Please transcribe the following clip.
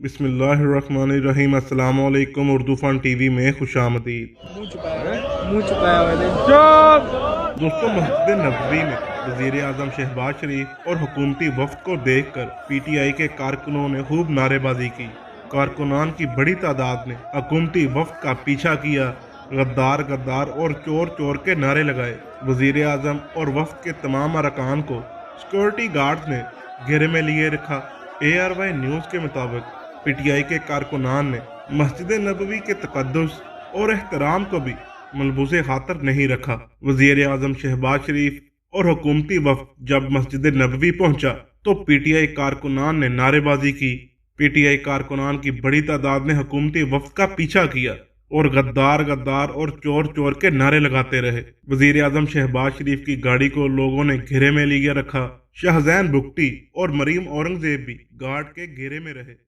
बिस्मिल्लाहिर्रहमानिर्रहीम। अस्सलाम वालेकुम। उर्दू फन टीवी में खुशामदीद। मुंह छुपाया हुआ है। दोस्तों, मस्जिद नबवी में वज़ीर आज़म शहबाज शरीफ और हुकूमती वफ़द को देखकर PTI के कारकुनों ने खूब नारेबाजी की। कारकुनान की बड़ी तादाद ने हुकूमती वफ़द का पीछा किया, गद्दार गद्दार और चोर चोर के नारे लगाए। वज़ीर आज़म और वफ़द के तमाम अरकान को सिक्योरिटी गार्ड्स ने घेरे में लिए रखा। ARY न्यूज़ के मुताबिक PTI के कारकुनान ने मस्जिद नबवी के तकद्दुस और एहतराम को भी मलबूसे खातर नहीं रखा। वज़ीर आज़म शहबाज शरीफ और हुकूमती वफ़द जब मस्जिद नबवी पहुंचा तो PTI कारकुनान ने नारेबाजी की। PTI कारकुनान की बड़ी तादाद ने हुकूमती वफ़द का पीछा किया और गद्दार गद्दार और चोर चोर के नारे लगाते रहे। वज़ीर आज़म शहबाज शरीफ की गाड़ी को लोगों ने घेरे में लिए रखा। शाहजैन बुगटी और मरीम औरंगजेब भी गार्ड के घेरे में रहे।